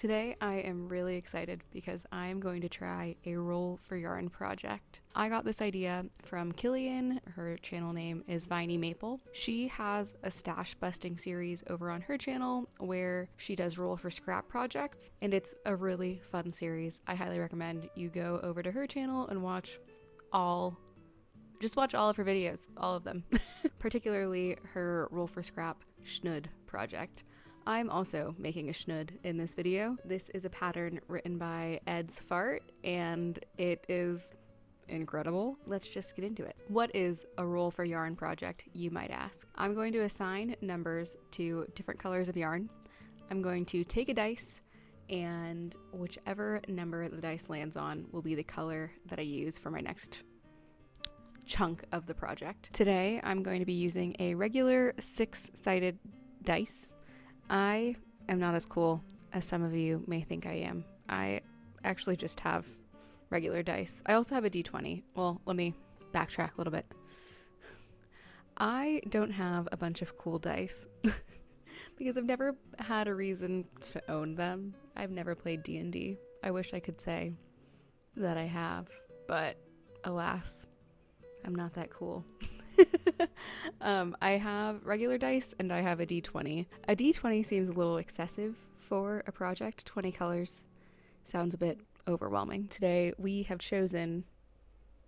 Today I am really excited because I am going to try a roll for yarn project. I got this idea from Killian. Her channel name is Viney Maple. She has a stash busting series over on her channel where she does roll for scrap projects, and it's a really fun series. I highly recommend you go over to her channel and watch all of her videos, all of them, particularly her roll for scrap Shnood project. I'm also making a Shnood in this video. This is a pattern written by edsfart, and it is incredible. Let's just get into it. What is a roll for yarn project, you might ask? I'm going to assign numbers to different colors of yarn. I'm going to take a dice, and whichever number the dice lands on will be the color that I use for my next chunk of the project. Today, I'm going to be using a regular 6-sided dice. I am not as cool as some of you may think I am. I actually just have regular dice. I also have a d20. Well, let me backtrack a little bit. I don't have a bunch of cool dice because I've never had a reason to own them. I've never played D&D. I wish I could say that I have, but alas, I'm not that cool. I have regular dice and I have a d20. A d20 seems a little excessive for a project. 20 colors sounds a bit overwhelming. Today we have chosen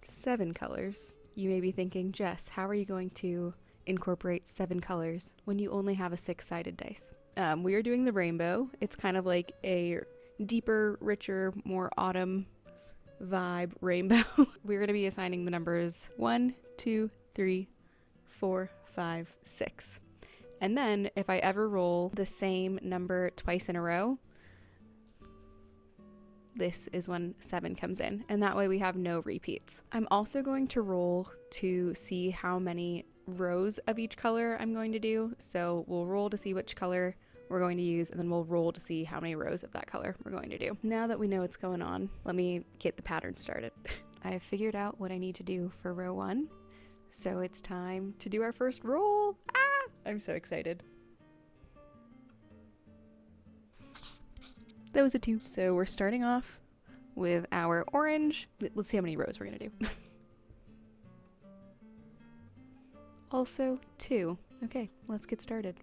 7 colors. You may be thinking, Jess, how are you going to incorporate 7 colors when you only have a 6-sided dice? We are doing the rainbow. It's kind of like a deeper, richer, more autumn vibe rainbow. We're going to be assigning the numbers 1, 2, 3, 4, 5, 6. And then if I ever roll the same number twice in a row, this is when 7 comes in, and that way we have no repeats. I'm also going to roll to see how many rows of each color I'm going to do. So we'll roll to see which color we're going to use, and then we'll roll to see how many rows of that color we're going to do. Now that we know what's going on, let me get the pattern started. I've figured out what I need to do for row 1. So it's time to do our first roll. Ah! I'm so excited. That was a 2. So we're starting off with our orange. Let's see how many rows we're gonna do. Also 2. Okay, let's get started.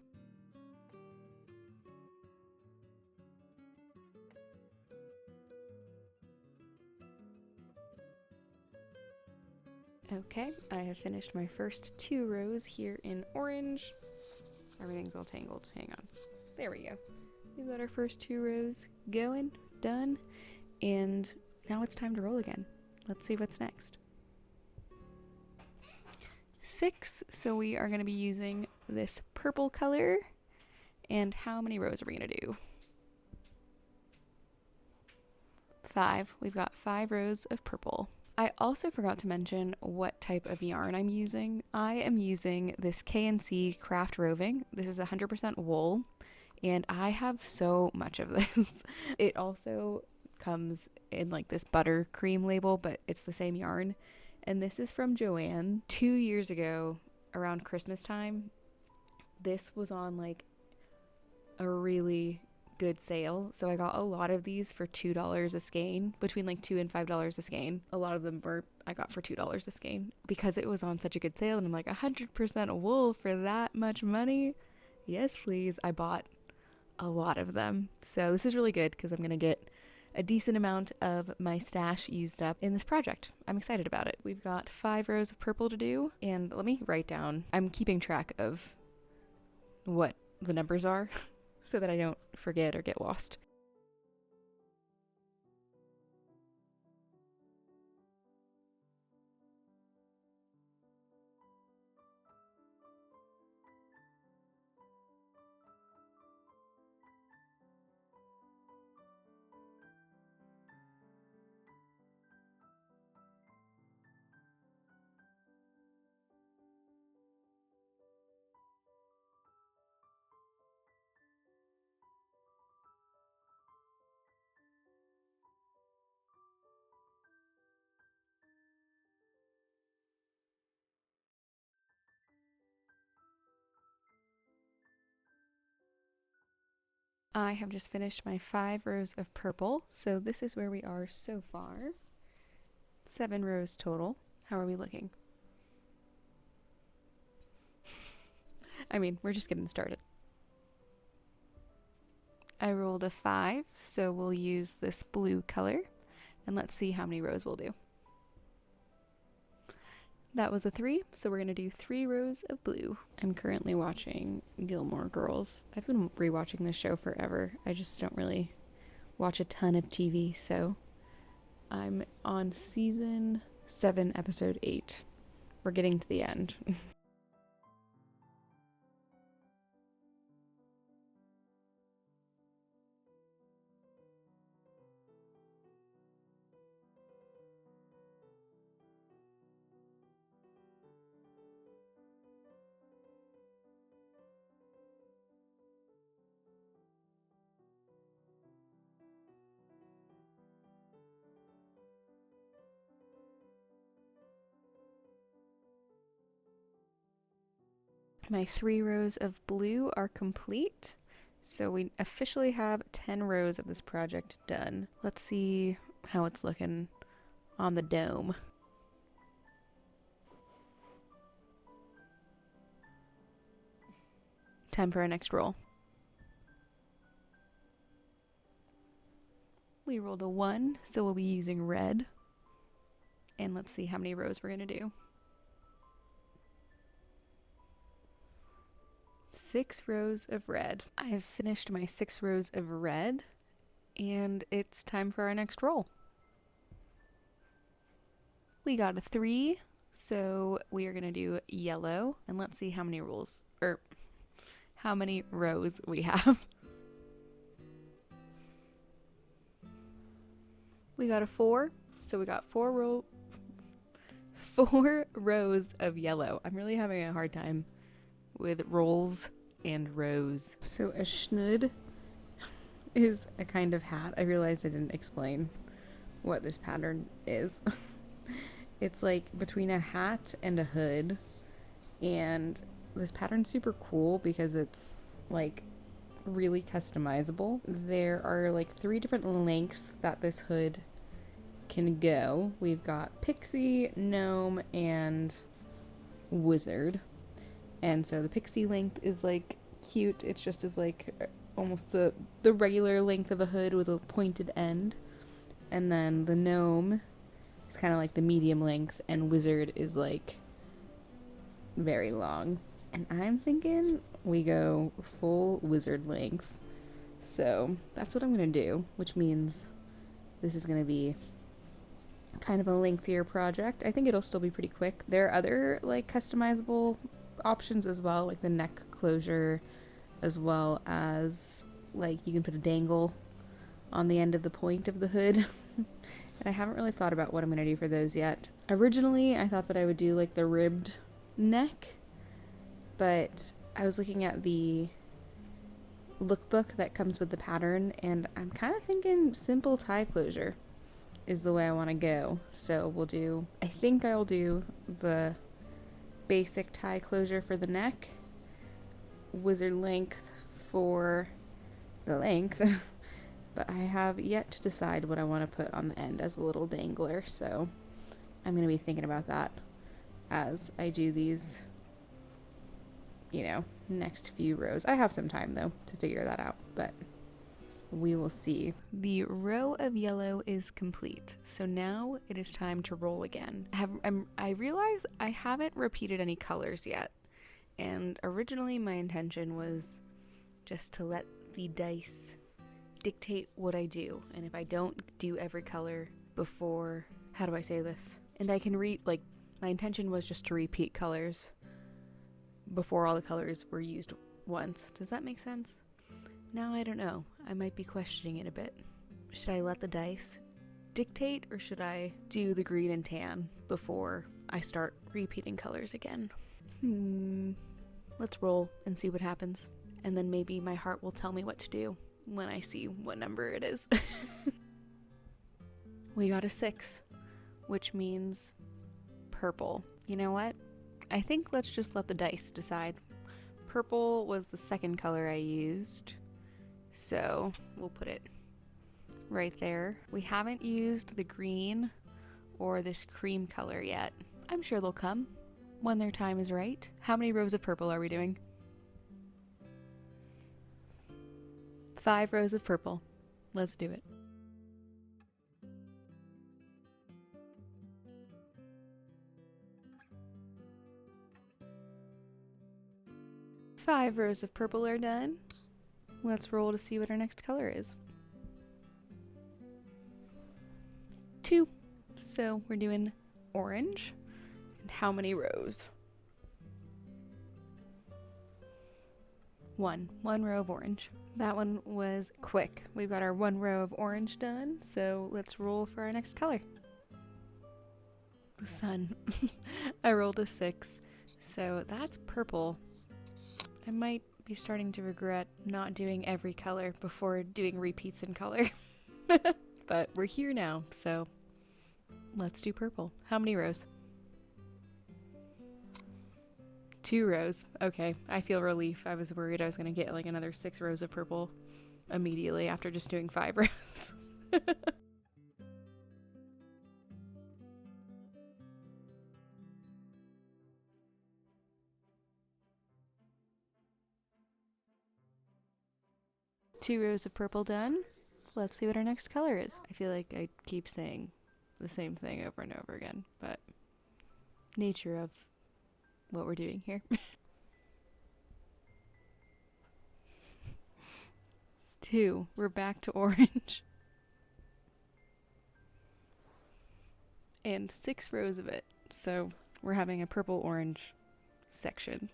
Okay, I have finished my first 2 rows here in orange. Everything's all tangled. Hang on. There we go. We've got our first 2 rows going, done, and now it's time to roll again. Let's see what's next. 6, so we are going to be using this purple color. And how many rows are we going to do? 5. We've got 5 rows of purple. I also forgot to mention what type of yarn I'm using. I am using this K&C Craft Roving. This is 100% wool, and I have so much of this. It also comes in like this buttercream label, but it's the same yarn. And this is from Joanne. 2 years ago, around Christmas time, this was on like a really good sale, so I got a lot of these for $2 a skein, between like $2 and $5 a skein. A lot of them I got for $2 a skein because it was on such a good sale, and I'm like, 100% wool for that much money? Yes, please. I bought a lot of them, so this is really good because I'm gonna get a decent amount of my stash used up in this project. I'm excited about it. We've got 5 rows of purple to do, and let me write down. I'm keeping track of what the numbers are so that I don't forget or get lost. I have just finished my 5 rows of purple, so this is where we are so far. 7 rows total. How are we looking? I mean, we're just getting started. I rolled a 5, so we'll use this blue color, and let's see how many rows we'll do. That was a 3, so we're going to do 3 rows of blue. I'm currently watching Gilmore Girls. I've been rewatching this show forever. I just don't really watch a ton of TV, so I'm on season 7, episode 8. We're getting to the end. My 3 rows of blue are complete, so we officially have 10 rows of this project done. Let's see how it's looking on the dome. Time for our next roll. We rolled a 1, so we'll be using red. And let's see how many rows we're going to do. 6 rows of red. I have finished my 6 rows of red, and it's time for our next roll. We got a 3, so we are going to do yellow, and let's see how many rows we have. We got a 4, so we got 4 rows of yellow. I'm really having a hard time with rolls and rows. So a shnood is a kind of hat. I realized I didn't explain what this pattern is. It's like between a hat and a hood, and this pattern's super cool because it's like really customizable. There are like 3 different lengths that this hood can go. We've got pixie, gnome, and wizard. And so the pixie length is like cute. It's just as like almost the regular length of a hood with a pointed end. And then the gnome is kind of like the medium length, and wizard is like very long. And I'm thinking we go full wizard length. So that's what I'm going to do, which means this is going to be kind of a lengthier project. I think it'll still be pretty quick. There are other like customizable options as well, like the neck closure, as well as like you can put a dangle on the end of the point of the hood. And I haven't really thought about what I'm going to do for those yet. Originally, I thought that I would do like the ribbed neck, but I was looking at the lookbook that comes with the pattern, and I'm kind of thinking simple tie closure is the way I want to go. So I think I'll do the basic tie closure for the neck, wizard length for the length, but I have yet to decide what I want to put on the end as a little dangler, so I'm going to be thinking about that as I do these, next few rows. I have some time though to figure that out, but we will see. The row of yellow is complete, so now it is time to roll again. I realize I haven't repeated any colors yet, and originally my intention was just to let the dice dictate what I do, and if I don't do every color before, how do I say this? And I can my intention was just to repeat colors before all the colors were used once. Does that make sense? Now I don't know. I might be questioning it a bit. Should I let the dice dictate, or should I do the green and tan before I start repeating colors again? Let's roll and see what happens. And then maybe my heart will tell me what to do when I see what number it is. We got a 6, which means purple. You know what? I think let's just let the dice decide. Purple was the second color I used, So we'll put it right there. We haven't used the green or this cream color yet. I'm sure they'll come when their time is right. How many rows of purple are we doing? 5 rows of purple. Let's do it. Five rows of purple are done. Let's roll to see what our next color is. 2. So we're doing orange. And how many rows? 1 row of orange. That one was quick. We've got our 1 row of orange done, so let's roll for our next color. The sun. I rolled a 6, so that's purple. I might be starting to regret not doing every color before doing repeats in color. But we're here now, so let's do purple. How many rows? 2 rows. Okay, I feel relief. I was worried I was going to get like another 6 rows of purple immediately after just doing 5 rows. 2 rows of purple done. Let's see what our next color is. I feel like I keep saying the same thing over and over again, but nature of what we're doing here. 2. We're back to orange. And 6 rows of it. So we're having a purple-orange section.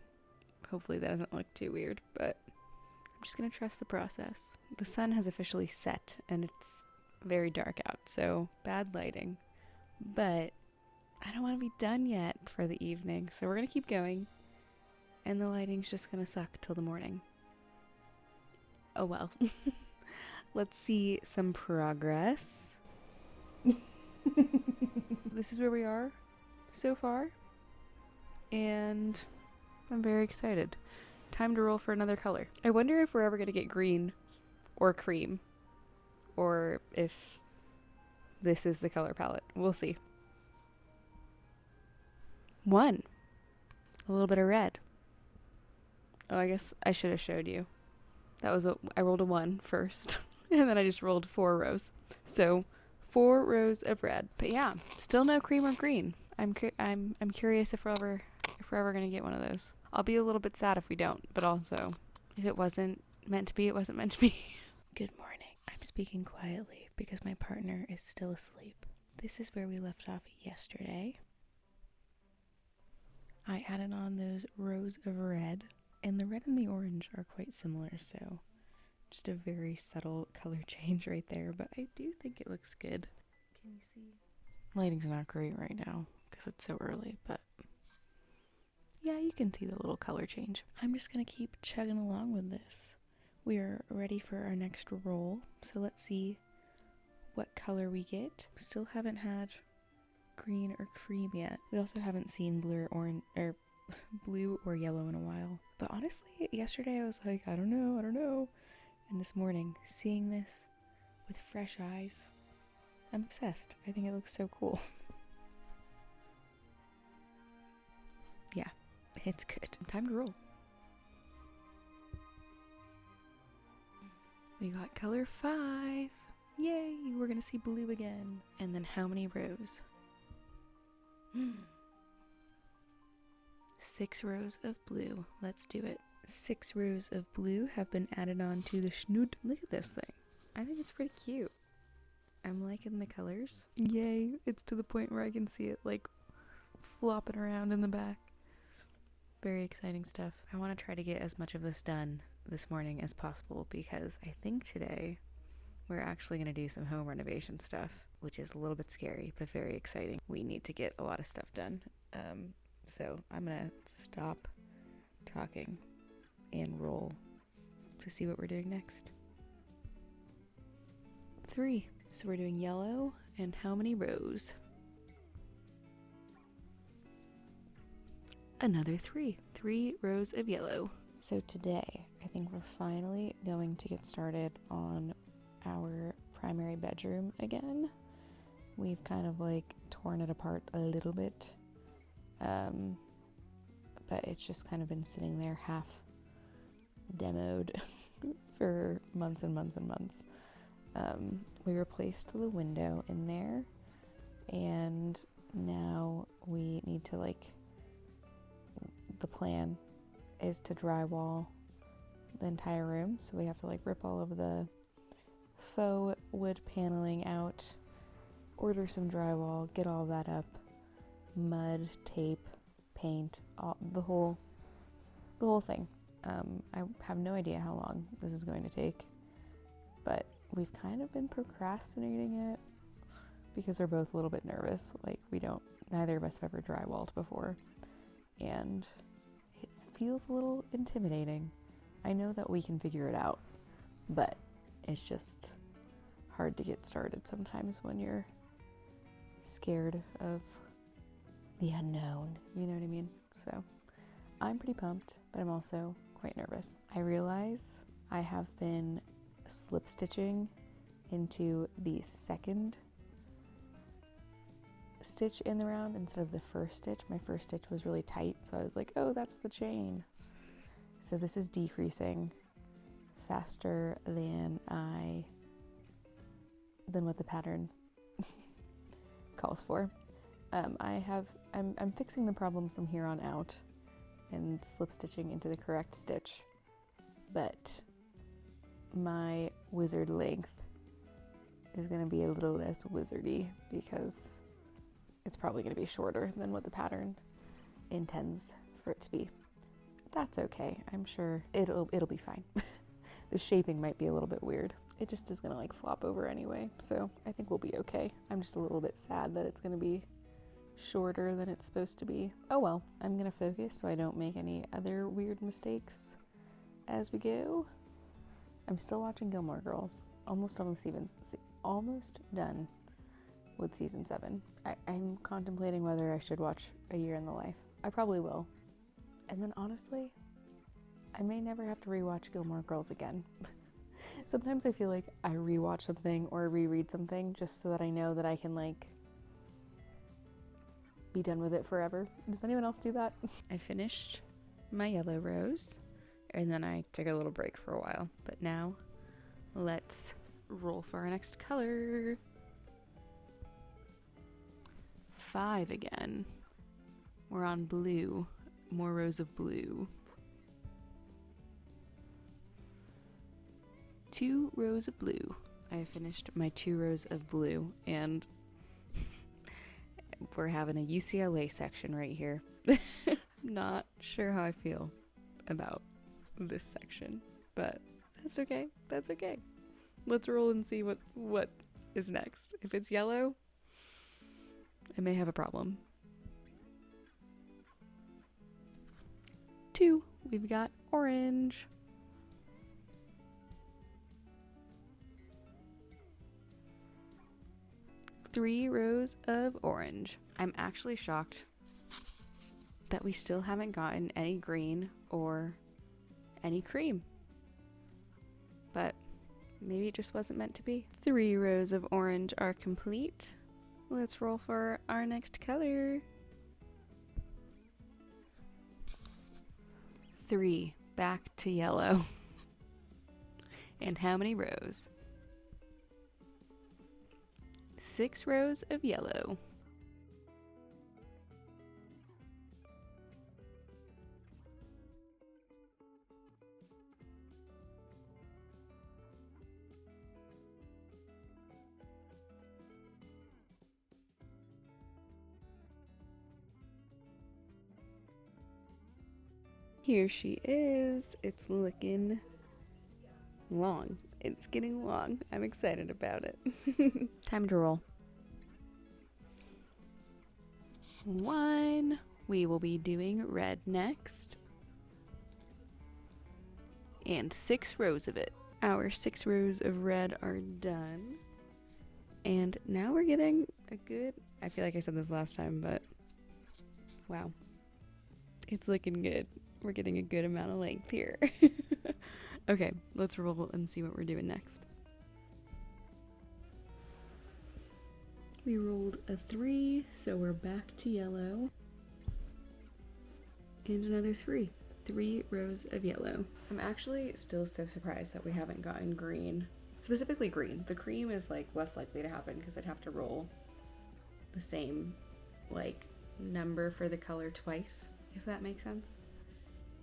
Hopefully that doesn't look too weird, but I'm just going to trust the process. The sun has officially set and it's very dark out, so bad lighting. But I don't want to be done yet for the evening, so we're going to keep going. And the lighting's just going to suck till the morning. Oh well. Let's see some progress. This is where we are so far. And I'm very excited. Time to roll for another color. I wonder if we're ever going to get green or cream, or if this is the color palette. We'll see. 1. A little bit of red. Oh, I guess I should have showed you. That was I rolled a 1 first, and then I just rolled 4 rows. So 4 rows of red. But yeah, still no cream or green. I'm curious if we're ever gonna get one of those. I'll be a little bit sad if we don't, but also, if it wasn't meant to be, it wasn't meant to be. Good morning. I'm speaking quietly because my partner is still asleep. This is where we left off yesterday. I added on those rows of red, and the red and the orange are quite similar, so just a very subtle color change right there, but I do think it looks good. Can you see? Lighting's not great right now because it's so early, but yeah, you can see the little color change. I'm just going to keep chugging along with this. We are ready for our next roll, so let's see what color we get. Still haven't had green or cream yet. We also haven't seen blue or orange or blue or yellow in a while. But honestly, yesterday I was like, I don't know. And this morning, seeing this with fresh eyes, I'm obsessed. I think it looks so cool. Yeah. It's good. Time to roll. We got color 5. Yay! We're gonna see blue again. And then how many rows? 6 rows of blue. Let's do it. 6 rows of blue have been added on to the Shnood. Look at this thing. I think it's pretty cute. I'm liking the colors. Yay! It's to the point where I can see it like flopping around in the back. Very exciting stuff. I want to try to get as much of this done this morning as possible because I think today we're actually going to do some home renovation stuff, which is a little bit scary but very exciting. We need to get a lot of stuff done. So I'm going to stop talking and roll to see what we're doing next. 3. So we're doing yellow, and how many rows? Another 3. 3 rows of yellow. So today, I think we're finally going to get started on our primary bedroom again. We've kind of like torn it apart a little bit, but it's just kind of been sitting there half demoed for months and months and months. We replaced the window in there, and now we need to the plan is to drywall the entire room, so we have to rip all of the faux wood paneling out, order some drywall, get all that up, mud, tape, paint, the whole thing. I have no idea how long this is going to take, but we've kind of been procrastinating it because we're both a little bit nervous. Neither of us have ever drywalled before, and it feels a little intimidating. I know that we can figure it out, but it's just hard to get started sometimes when you're scared of the unknown, you know what I mean? So I'm pretty pumped, but I'm also quite nervous. I realize I have been slip stitching into the second stitch in the round instead of the first stitch. My first stitch was really tight, so I was like, oh, that's the chain. So this is decreasing faster than what the pattern calls for. I'm fixing the problems from here on out and slip stitching into the correct stitch, but my wizard length is going to be a little less wizardy because it's probably going to be shorter than what the pattern intends for it to be. That's okay. I'm sure it'll be fine. The shaping might be a little bit weird. It just is going to flop over anyway, so I think we'll be okay. I'm just a little bit sad that it's going to be shorter than it's supposed to be. Oh well, I'm going to focus so I don't make any other weird mistakes as we go. I'm still watching Gilmore Girls. Almost done with season 7. I'm contemplating whether I should watch A Year in the Life. I probably will. And then honestly, I may never have to rewatch Gilmore Girls again. Sometimes I feel like I rewatch something or reread something just so that I know that I can be done with it forever. Does anyone else do that? I finished my yellow rose and then I took a little break for a while, but now let's roll for our next color. 5 again. We're on blue. More rows of blue. 2 rows of blue. I finished my 2 rows of blue, and we're having a UCLA section right here. I'm not sure how I feel about this section, but that's okay. That's okay. Let's roll and see what is next. If it's yellow, I may have a problem. 2, we've got orange. 3 rows of orange. I'm actually shocked that we still haven't gotten any green or any cream, but maybe it just wasn't meant to be. 3 rows of orange are complete. Let's roll for our next color. 3, back to yellow. And how many rows? 6 rows of yellow. Here she is. It's looking long. It's getting long. I'm excited about it. Time to roll. 1. We will be doing red next. And 6 rows of it. Our 6 rows of red are done. And now we're getting a good... I feel like I said this last time, but wow. It's looking good. We're getting a good amount of length here. Okay, let's roll and see what we're doing next. We rolled a 3, so we're back to yellow. And another 3. 3 rows of yellow. I'm actually still so surprised that we haven't gotten green. Specifically green. The cream is like less likely to happen because I'd have to roll the same like number for the color twice, if that makes sense.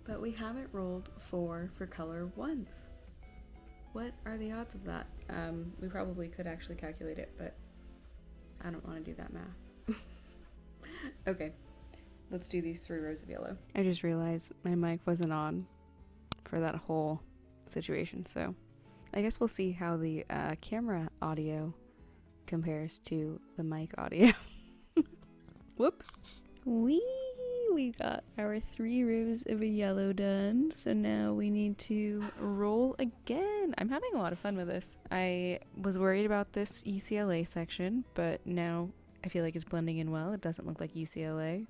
But we haven't rolled 4 for color once. What are the odds of that? We probably could actually calculate it, but I don't want to do that math. Okay, let's do these 3 rows of yellow. I just realized my mic wasn't on for that whole situation, so I guess we'll see how the camera audio compares to the mic audio. Whoops. We got our 3 rows of a yellow done, so now we need to roll again. I'm having a lot of fun with this. I was worried about this UCLA section, but now I feel like it's blending in well. It doesn't look like UCLA.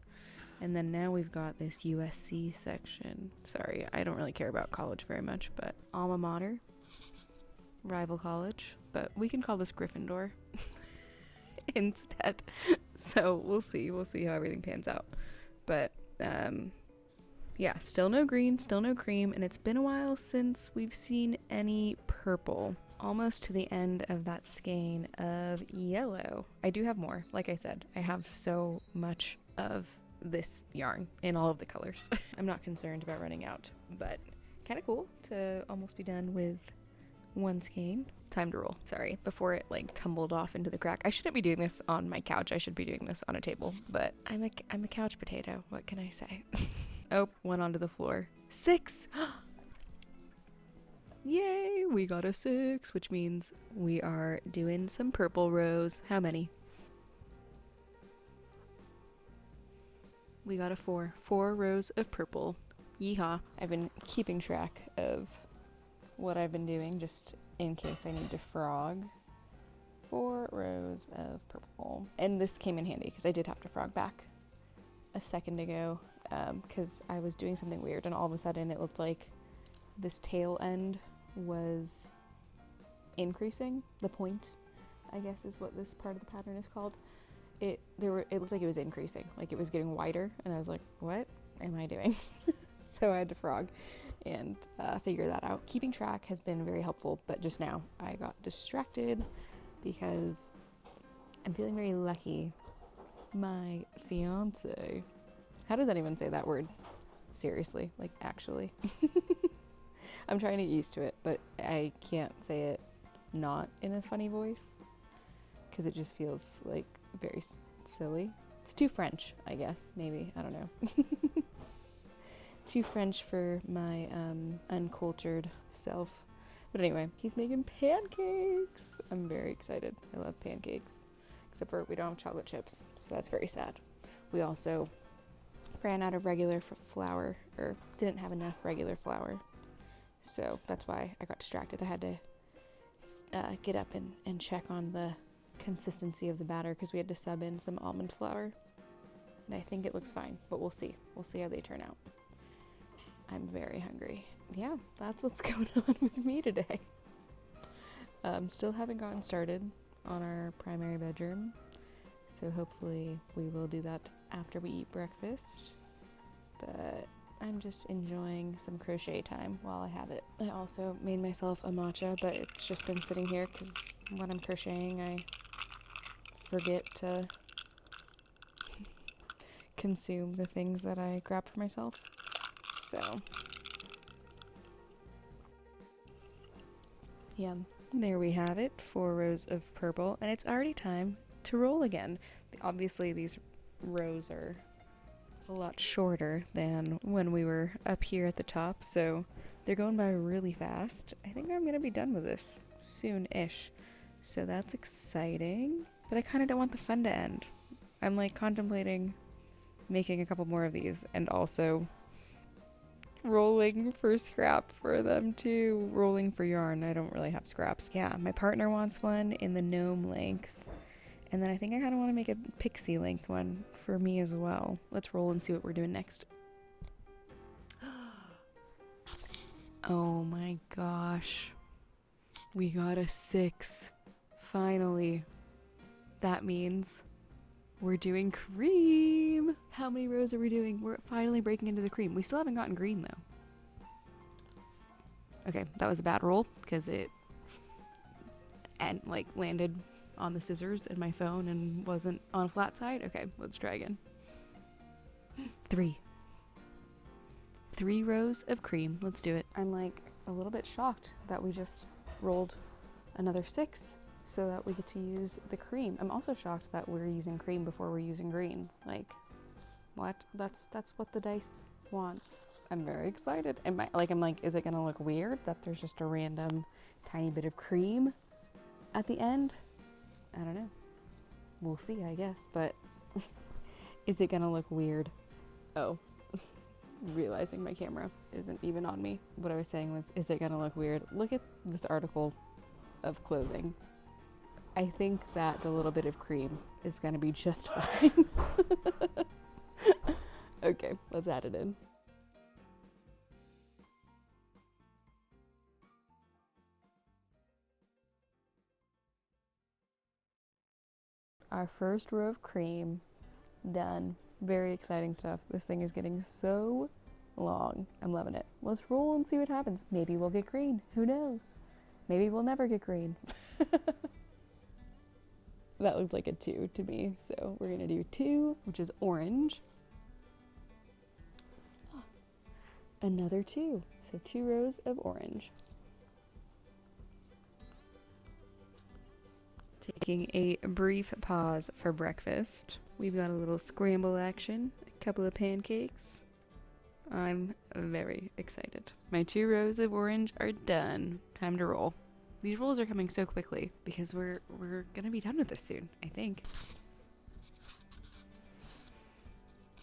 And then now we've got this USC section. Sorry, I don't really care about college very much, but alma mater, rival college, but we can call this Gryffindor instead. So we'll see how everything pans out. But yeah, still no green, still no cream, and it's been a while since we've seen any purple. Almost to the end of that skein of yellow. I do have more. Like I said, I have so much of this yarn in all of the colors. I'm not concerned about running out, but kind of cool to almost be done with one skein. Time to roll. Sorry, before it like tumbled off into the crack. I shouldn't be doing this on my couch. I should be doing this on a table, but I'm a couch potato. What can I say? Oh, went onto the floor. 6! Yay, we got a 6, which means we are doing some purple rows. How many? We got a 4. 4 rows of purple. Yeehaw. I've been keeping track of what I've been doing just in case I need to frog. 4 rows of purple. And this came in handy because I did have to frog back a second ago because I was doing something weird and all of a sudden it looked like this tail end was increasing. The point, I guess, is what this part of the pattern is called. It looked like it was increasing, like it was getting wider, and I was like, what am I doing? So I had to frog and figure that out. Keeping track has been very helpful, but just now I got distracted because I'm feeling very lucky. My fiance. How does anyone say that word? Seriously, like actually. I'm trying to get used to it, but I can't say it not in a funny voice because it just feels like very silly. It's too French, I guess, maybe. I don't know. Too French for my uncultured self. But anyway, he's making pancakes. I'm very excited. I love pancakes. Except for we don't have chocolate chips, so that's very sad. We also ran out of regular flour, or didn't have enough regular flour. So that's why I got distracted. I had to get up and check on the consistency of the batter because we had to sub in some almond flour. And I think it looks fine, but we'll see. We'll see how they turn out. I'm very hungry. Yeah, that's what's going on with me today. Still haven't gotten started on our primary bedroom, so hopefully we will do that after we eat breakfast. But I'm just enjoying some crochet time while I have it. I also made myself a matcha, but it's just been sitting here because when I'm crocheting I forget to consume the things that I grab for myself. So, yeah, there we have it, 4 rows of purple, and it's already time to roll again. Obviously, these rows are a lot shorter than when we were up here at the top, so they're going by really fast. I think I'm going to be done with this soon-ish, so that's exciting, but I kind of don't want the fun to end. I'm like contemplating making a couple more of these and also rolling for scrap for them too. Rolling for yarn. I don't really have scraps. Yeah, my partner wants one in the gnome length. And then I think I kind of want to make a pixie length one for me as well. Let's roll and see what we're doing next. Oh my gosh. We got a 6. Finally. That means we're doing cream. How many rows are we doing? We're finally breaking into the cream. We still haven't gotten green though. Okay, that was a bad roll because it landed on the scissors in my phone and wasn't on a flat side. Okay, let's try again. 3 rows of cream. Let's do it. I'm like a little bit shocked that we just rolled another 6 so that we get to use the cream. I'm also shocked that we're using cream before we're using green. Like, what? That's what the dice wants. I'm very excited. I'm like, is it gonna look weird that there's just a random tiny bit of cream at the end? I don't know. We'll see, I guess, but is it gonna look weird? Oh, realizing my camera isn't even on me. What I was saying was, is it gonna look weird? Look at this article of clothing. I think that the little bit of cream is gonna be just fine. Okay, let's add it in. Our first row of cream done. Very exciting stuff. This thing is getting so long. I'm loving it. Let's roll and see what happens. Maybe we'll get green. Who knows? Maybe we'll never get green. That looked like a 2 to me, so we're gonna do 2, which is orange. Oh, another 2, so 2 rows of orange. Taking a brief pause for breakfast. We've got a little scramble action, a couple of pancakes. I'm very excited. My 2 rows of orange are done. Time to roll. These rolls are coming so quickly because we're gonna be done with this soon, I think.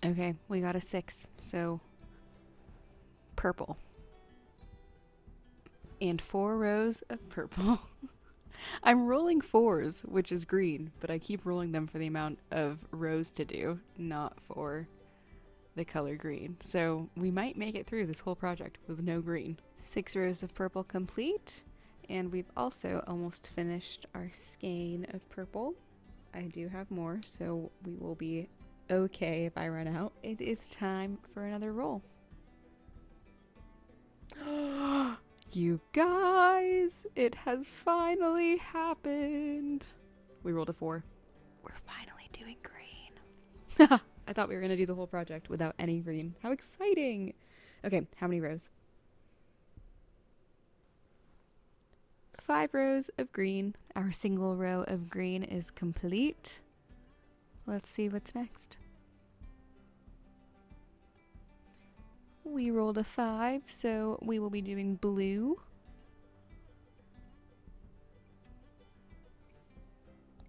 Okay, we got a 6, so purple. And 4 rows of purple. I'm rolling 4s, which is green, but I keep rolling them for the amount of rows to do, not for the color green. So we might make it through this whole project with no green. 6 rows of purple complete. And we've also almost finished our skein of purple. I do have more, so we will be okay if I run out. It is time for another roll. You guys, it has finally happened. We rolled a 4. We're finally doing green. I thought we were gonna do the whole project without any green. How exciting! Okay, how many rows? 5 rows of green. Our single row of green is complete. Let's see what's next. We rolled a 5, so we will be doing blue.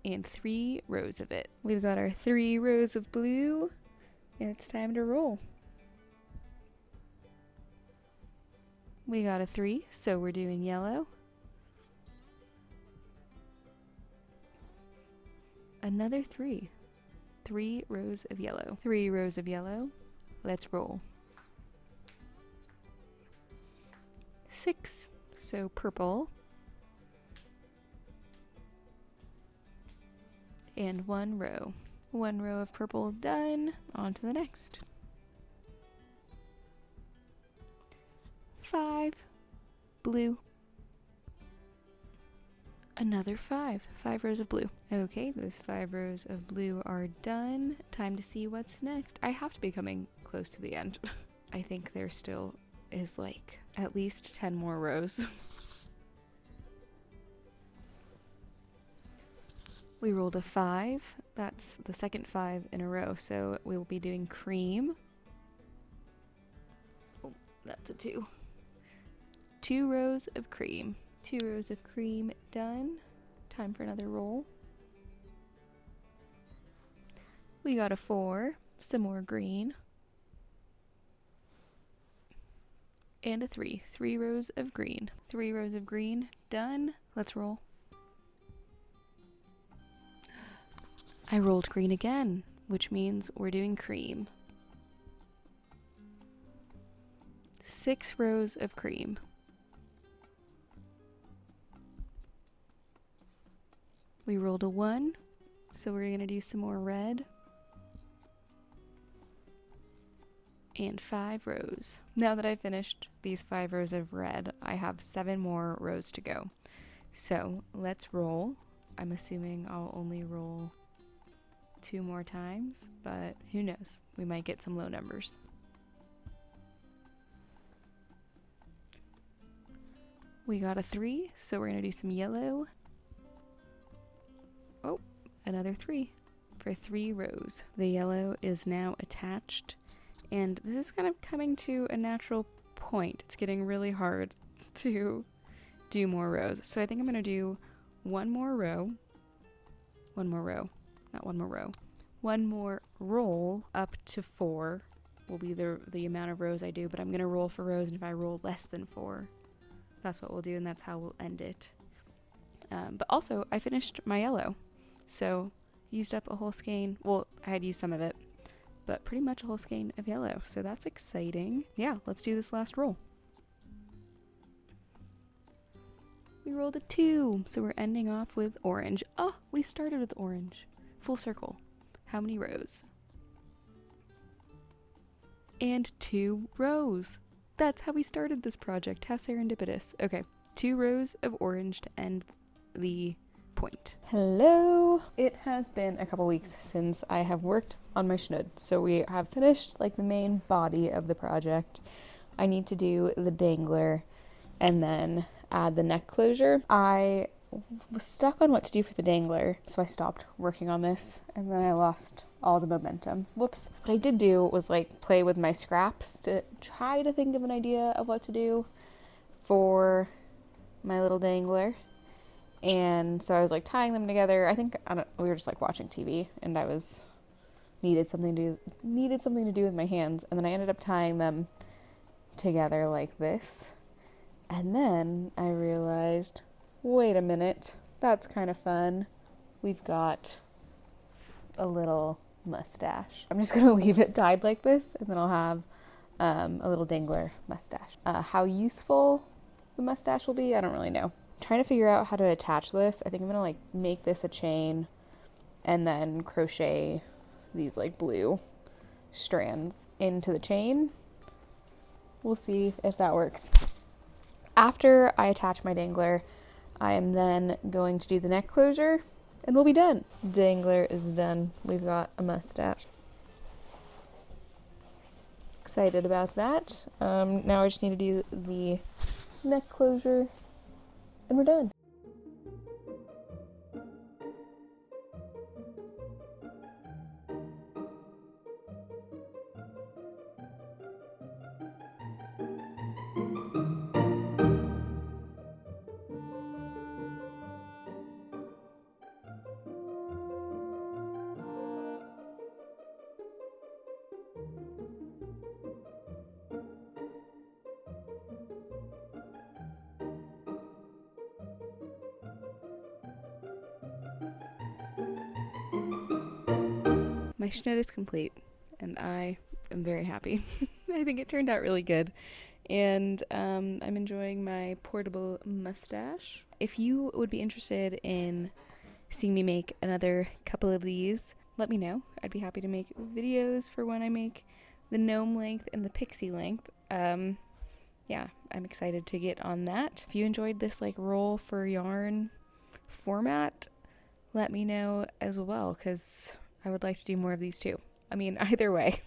And 3 rows of it. We've got our 3 rows of blue, and it's time to roll. We got a 3, so we're doing yellow. Another 3. 3 rows of yellow. 3 rows of yellow. Let's roll. 6. So purple. And 1 row. 1 row of purple done. On to the next. 5. Blue. Another 5. 5 rows of blue. Okay, those 5 rows of blue are done. Time to see what's next. I have to be coming close to the end. I think there still is like at least 10 more rows. We rolled a 5. That's the second 5 in a row, so we will be doing cream. Oh, that's a 2. 2 rows of cream. 2 rows of cream done. Time for another roll. We got a 4, some more green. And a 3. 3 rows of green. 3 rows of green done. Let's roll. I rolled green again, which means we're doing cream. 6 rows of cream. We rolled a 1, so we're going to do some more red. And 5 rows. Now that I've finished these 5 rows of red, I have 7 more rows to go. So let's roll. I'm assuming I'll only roll 2 more times, but who knows? We might get some low numbers. We got a 3, so we're going to do some yellow. Oh, another 3 for 3 rows. The yellow is now attached, and this is kind of coming to a natural point. It's getting really hard to do more rows. So I think I'm going to do one more roll up to 4 will be the amount of rows I do, but I'm going to roll for rows, and if I roll less than 4, that's what we'll do, and that's how we'll end it. But also, I finished my yellow, so used up a whole skein. Well, I had used some of it, but pretty much a whole skein of yellow, so that's exciting. Yeah, let's do this last roll. We rolled a 2, so we're ending off with orange. Oh, we started with orange. Full circle. How many rows? And 2 rows. That's how we started this project. How serendipitous. Okay, 2 rows of orange to end the point. Hello! It has been a couple weeks since I have worked on my Shnood, so we have finished like the main body of the project. I need to do the dangler and then add the neck closure. I was stuck on what to do for the dangler, so I stopped working on this, and then I lost all the momentum. Whoops. What I did do was like play with my scraps to try to think of an idea of what to do for my little dangler. And so I was like tying them together. We were just like watching TV, and I needed something to do with my hands, and then I ended up tying them together like this. And then I realized, wait a minute, that's kind of fun. We've got a little mustache. I'm just gonna leave it tied like this, and then I'll have a little dangler mustache. How useful the mustache will be, I don't really know. I'm trying to figure out how to attach this. I think I'm gonna like make this a chain and then crochet these like blue strands into the chain. We'll see if that works. After I attach my dangler, I am then going to do the neck closure, and we'll be done. Dangler is done. We've got a mustache. Excited about that. Now I just need to do the neck closure, and we're done. My Shnood is complete, and I am very happy. I think it turned out really good, and I'm enjoying my portable mustache. If you would be interested in seeing me make another couple of these, let me know. I'd be happy to make videos for when I make the gnome length and the pixie length. Yeah, I'm excited to get on that. If you enjoyed this like roll for yarn format, let me know as well, because I would like to do more of these too. I mean, either way,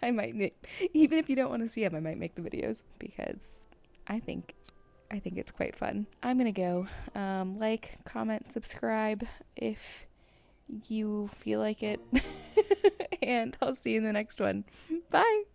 I might, even if you don't want to see them, I might make the videos, because I think it's quite fun. I'm gonna go. Like, comment, subscribe if you feel like it, and I'll see you in the next one. Bye!